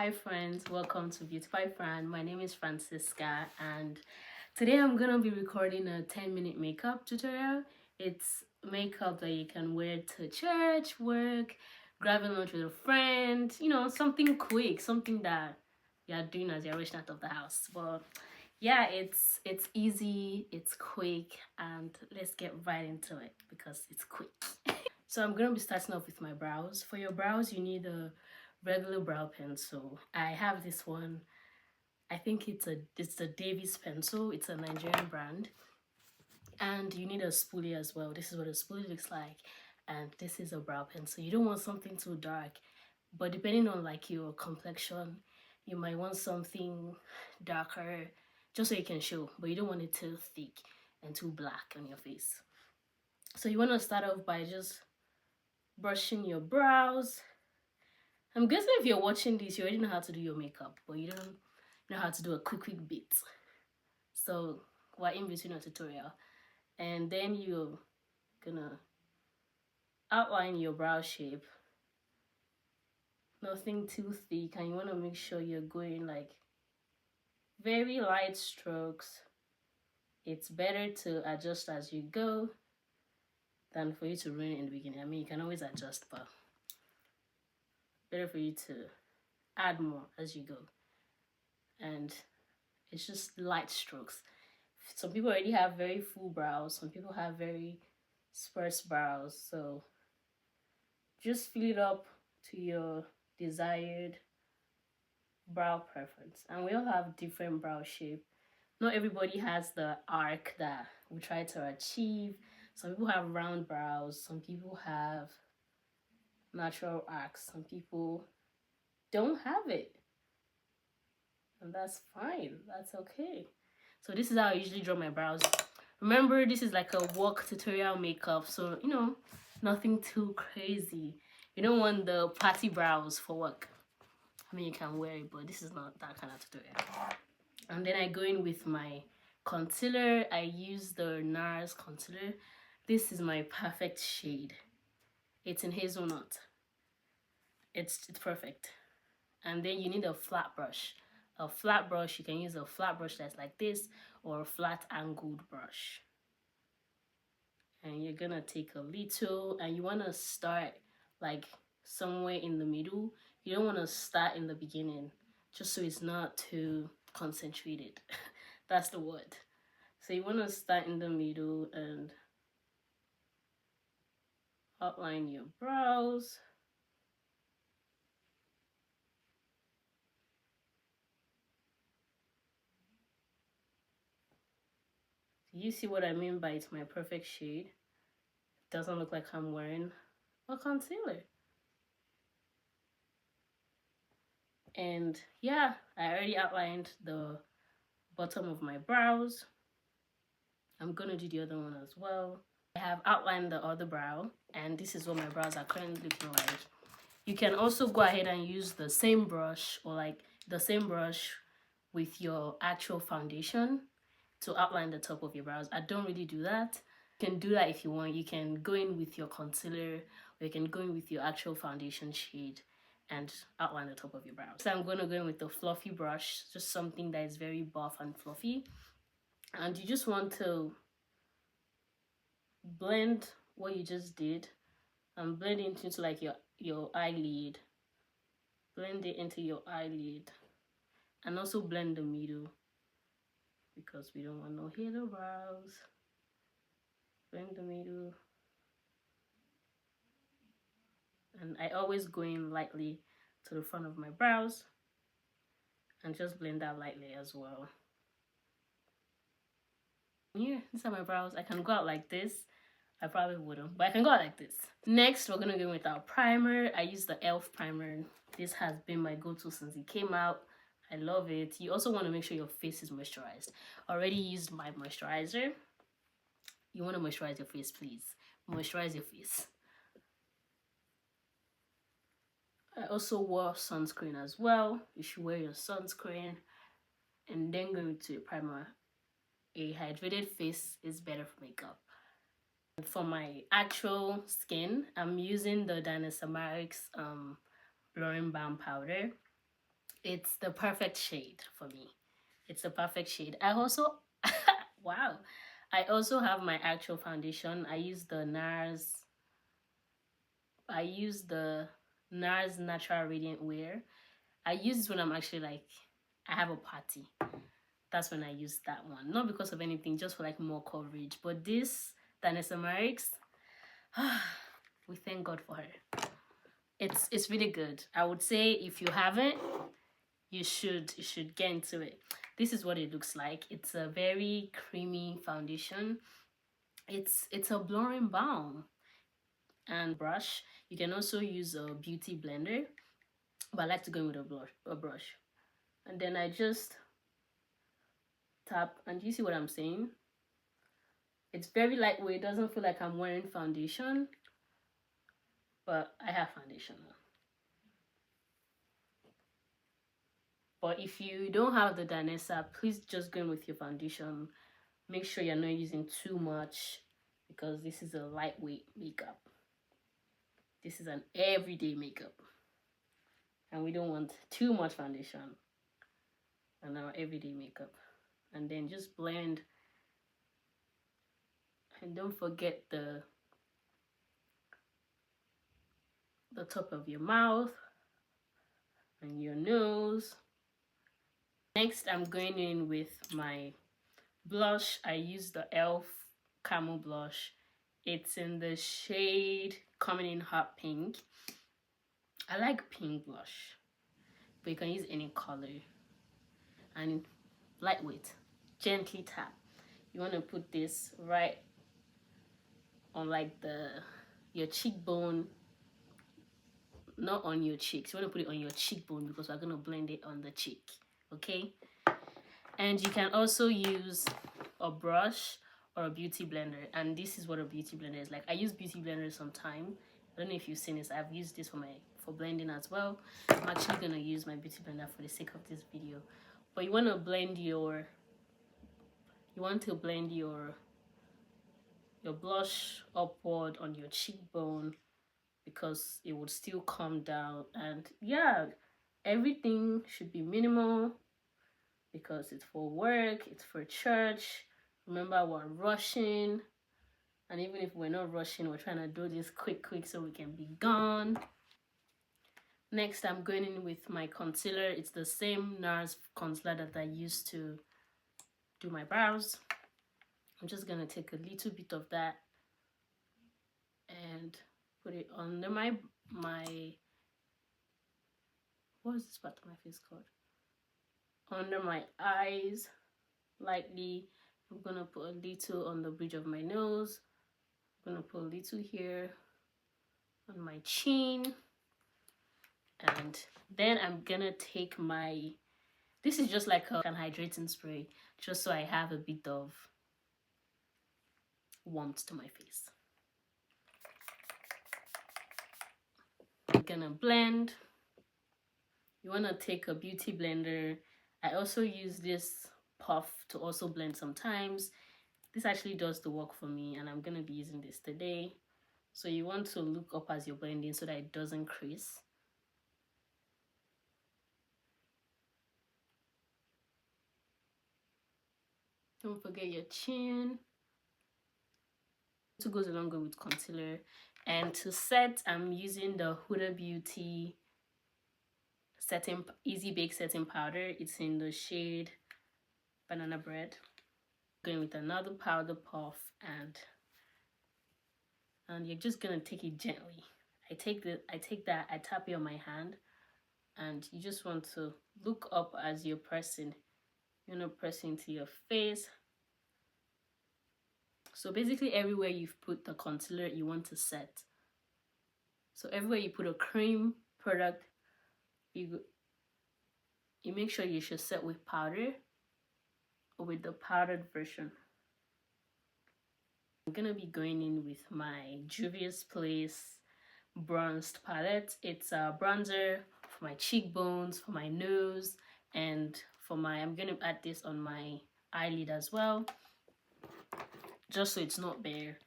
Hi friends, welcome to Beautify Fran. My name is Francisca and today I'm gonna be recording a 10-minute makeup tutorial. It's makeup that you can wear to church, work, grabbing lunch with a friend, something quick, something that you're doing as you're rushing out of the house. But yeah, it's easy, it's quick, and let's get right into it because it's quick. So I'm gonna be starting off with my brows. For your brows, you need a regular brow pencil. I have this one. I think it's the Davis pencil. It's a Nigerian brand. And you need a spoolie as well. This is what a spoolie looks like. And this is a brow pencil. You don't want something too dark, but depending on like your complexion, you might want something darker just so you can show, but you don't want it too thick and too black on your face. So you want to start off by just brushing your brows. I'm guessing if you're watching this, you already know how to do your makeup, but you don't know how to do a quick bit. So we're in between a tutorial. And then you're gonna outline your brow shape. Nothing too thick, and you wanna make sure you're going like very light strokes. It's better to adjust as you go than for you to ruin it in the beginning. I mean, you can always adjust, but better for you to add more as you go. And it's just light strokes. Some people already have very full brows. Some people have very sparse brows. So just fill it up to your desired brow preference. And we all have different brow shape. Not everybody has the arc that we try to achieve. Some people have round brows. Some people have natural arcs. Some people don't have it. And that's fine. That's okay. So this is how I usually draw my brows. Remember, this is like a work tutorial makeup, so nothing too crazy. You don't want the party brows for work. I mean, you can wear it, but this is not that kind of tutorial. And then I go in with my concealer. I use the NARS concealer. This is my perfect shade. It's in hazelnut. It's perfect. And then you need a flat brush. A flat brush, you can use a flat brush that's like this or a flat angled brush. And you're gonna take a little and you want to start like somewhere in the middle. You don't want to start in the beginning just so it's not too concentrated. That's the word. So you want to start in the middle and outline your brows. You see what I mean by it's my perfect shade? It doesn't look like I'm wearing a concealer. And yeah, I already outlined the bottom of my brows. I'm gonna do the other one as well. I have outlined the other brow, and this is what my brows are currently looking like. You can also go ahead and use the same brush or like the same brush with your actual foundation to outline the top of your brows. I don't really do that. You can do that if you want. You can go in with your concealer or you can go in with your actual foundation shade and outline the top of your brows. So I'm going to go in with the fluffy brush, just something that is very buff and fluffy. And you just want to blend what you just did and blend it into like your eyelid. Blend it into your eyelid. And also blend the middle because we don't want no halo brows. Blend the middle. And I always go in lightly to the front of my brows and just blend that lightly as well. Yeah, these are my brows. I can go out like this. I probably wouldn't, but I can go out like this. Next, we're gonna go in with our primer. I use the e.l.f. primer. This has been my go-to since it came out. I love it. You also want to make sure your face is moisturized. Already used my moisturizer. You want to moisturize your face, please. Moisturize your face. I also wore sunscreen as well. You should wear your sunscreen and then go into a primer. A hydrated face is better for makeup. For my actual skin, I'm using the Danessa Myricks blurring balm powder. It's the perfect shade for me. It's the perfect shade. I also, wow, I also have my actual foundation. I use the NARS Natural Radiant Wear. I use this when I'm actually like, I have a party. That's when I use that one. Not because of anything, just for like more coverage. But this Danessa Myricks, we thank God for her. It's really good. I would say if you haven't, you should get into it. This is what it looks like. It's a very creamy foundation. It's a blurring balm and brush. You can also use a beauty blender, but I like to go with a brush. And then I just tap, and you see what I'm saying? It's very lightweight. It doesn't feel like I'm wearing foundation, but I have foundation on. But if you don't have the Danessa, please just go in with your foundation. Make sure you're not using too much because this is a lightweight makeup. This is an everyday makeup. And we don't want too much foundation on our everyday makeup. And then just blend. And don't forget the top of your mouth and your nose. Next, I'm going in with my blush. I use the e.l.f. Camo blush. It's in the shade Coming in Hot Pink. I like pink blush, but you can use any color. And lightweight, gently tap. You want to put this right on like your cheekbone, not on your cheeks. You want to put it on your cheekbone because we're going to blend it on the cheek, okay? And you can also use a brush or a beauty blender, and this is what a beauty blender is like. I use beauty blender sometimes. I don't know if you've seen this. I've used this for blending as well. I'm actually going to use my beauty blender for the sake of this video. But you want to blend your blush upward on your cheekbone because it would still come down. And yeah, everything should be minimal because it's for work, it's for church. Remember, we're rushing, and even if we're not rushing, we're trying to do this quick so we can be gone. Next, I'm going in with my concealer. It's the same NARS concealer that I used to do my brows. I'm just gonna take a little bit of that and put it under my what is this part of my face called? Under my eyes, lightly. I'm gonna put a little on the bridge of my nose. I'm gonna put a little here on my chin. And then I'm gonna take this is just like an hydrating spray, just so I have a bit of warmth to my face. I'm gonna blend. You wanna take a beauty blender. I also use this puff to also blend sometimes. This actually does the work for me, and I'm gonna be using this today. So you want to look up as you're blending so that it doesn't crease. Don't forget your chin. It goes along with concealer. And to set, I'm using the Huda Beauty Easy Bake Setting Powder. It's in the shade Banana Bread. Going with another powder puff, and you're just gonna take it gently. I take that, I tap it on my hand, and you just want to look up as you're pressing. You're not pressing to your face. So basically everywhere you've put the concealer, you want to set. So everywhere you put a cream product, you make sure you should set with powder or with the powdered version. I'm gonna be going in with my Juvia's Place bronzed palette. It's a bronzer for my cheekbones, for my nose, and I'm gonna add this on my eyelid as well, just so it's not bare.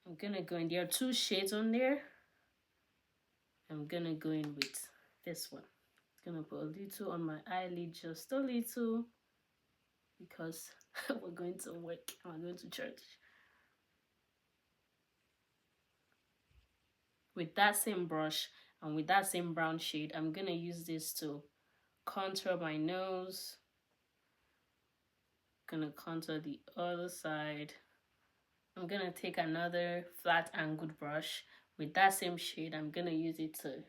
I'm gonna go in. There are 2 shades on there. I'm gonna go in with this one. Gonna put a little on my eyelid, just a little, because we're going to work and we're going to church. With that same brush and with that same brown shade, I'm gonna use this to contour my nose. Gonna contour the other side. I'm gonna take another flat angled brush with that same shade. I'm gonna use it to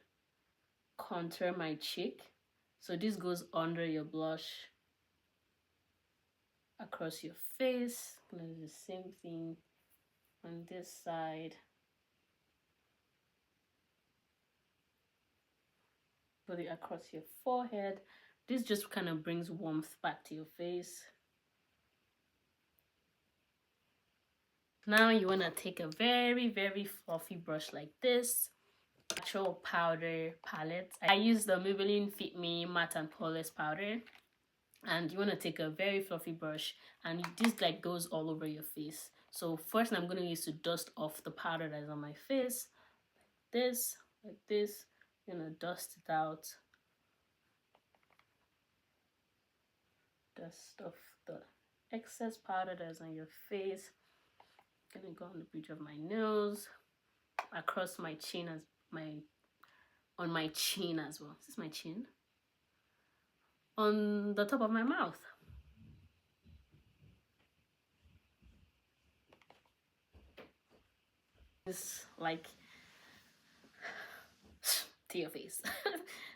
contour my cheek. So this goes under your blush, across your face. I'm gonna do the same thing on this side. Put it across your forehead. This just kind of brings warmth back to your face. Now you want to take a very, very fluffy brush like this. Natural powder palette. I use the Maybelline Fit Me Matte and Poreless powder. And you want to take a very fluffy brush, and this like goes all over your face. So first I'm going to use to dust off the powder that is on my face. Like this. I'm going to dust it out. Dust off the excess powder that's on your face. I'm gonna go on the bridge of my nose, across my chin, on my chin as well. Is this my chin? On the top of my mouth. It's like to your face.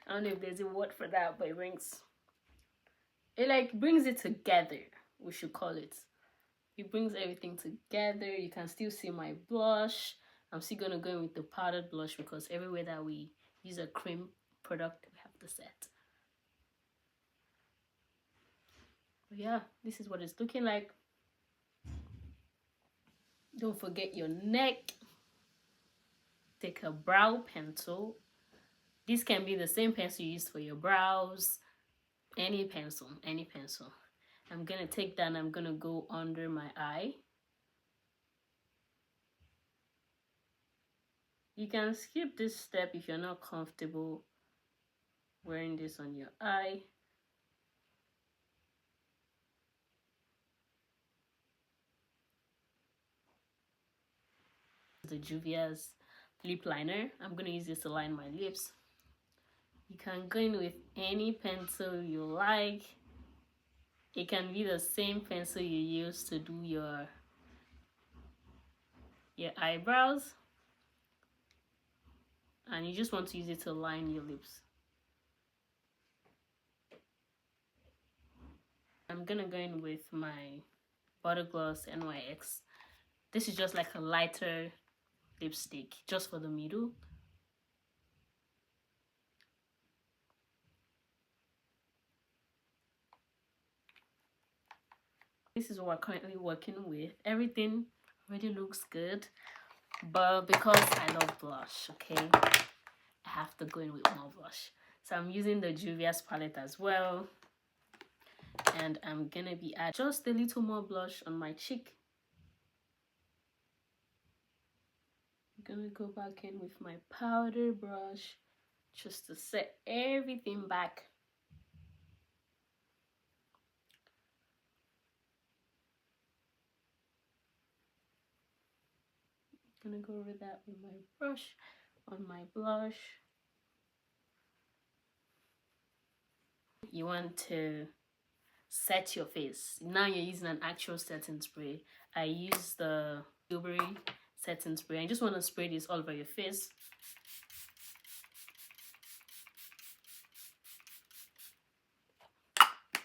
I don't know if there's a word for that, but it like brings it together, we should call it. It brings everything together. You can still see my blush. I'm still gonna go in with the powdered blush because everywhere that we use a cream product, we have the set. But yeah, this is what it's looking like. Don't forget your neck. Take a brow pencil. This can be the same pencil you use for your brows. Any pencil, any pencil. I'm gonna take that and I'm gonna go under my eye. You can skip this step if you're not comfortable wearing this on your eye. The Juvia's lip liner. I'm gonna use this to line my lips. You can go in with any pencil you like. It can be the same pencil you use to do your eyebrows, and you just want to use it to line your lips. I'm gonna go in with my Body Gloss NYX. This is just like a lighter lipstick, just for the middle. This is what we're currently working with. Everything already looks good, but because I love blush, okay, I have to go in with more blush. So I'm using the Juvia's palette as well, and I'm gonna be adding just a little more blush on my cheek. I'm gonna go back in with my powder brush just to set everything back. I'm gonna go over that with my brush on my blush. You want to set your face. Now you're using an actual setting spray. I use the Tilbury setting spray. I just want to spray this all over your face.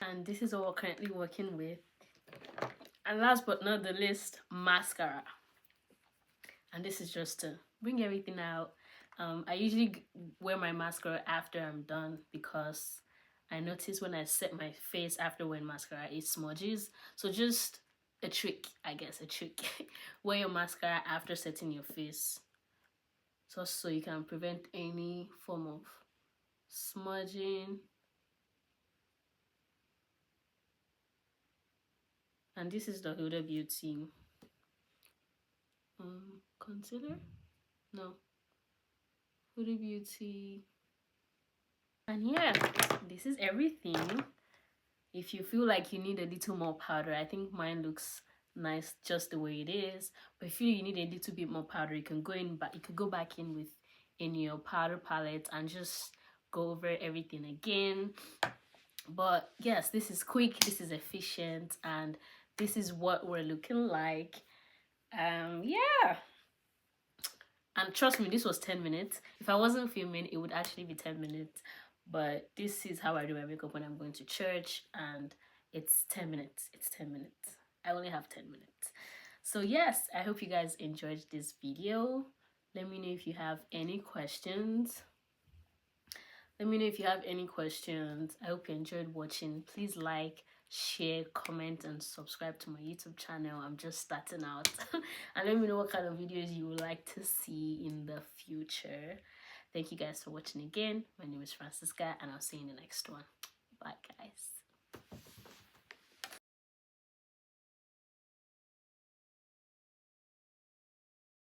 And this is what we're currently working with. And last but not the least, mascara. And this is just to bring everything out. I usually wear my mascara after I'm done because I notice when I set my face after wearing mascara, it smudges. So just a trick, I guess, a trick. Wear your mascara after setting your face, so you can prevent any form of smudging. And this is the Huda Beauty concealer. No, Huda Beauty And yeah, this is everything. If you feel like you need a little more powder, I think mine looks nice just the way it is. But if you need a little bit more powder, you can go in, but you could go back in your powder palette and just go over everything again. But yes, this is quick, this is efficient, and this is what we're looking like. Yeah. And trust me, this was 10 minutes. If I wasn't filming, it would actually be 10 minutes. But this is how I do my makeup when I'm going to church, and it's 10 minutes. It's 10 minutes. I only have 10 minutes. So yes, I hope you guys enjoyed this video. Let me know if you have any questions. Let me know if you have any questions. I hope you enjoyed watching. Please like, share, comment, and subscribe to my YouTube channel. I'm just starting out. And let me know what kind of videos you would like to see in the future. Thank you guys for watching again. My name is Francisca, and I'll see you in the next one. Bye, guys.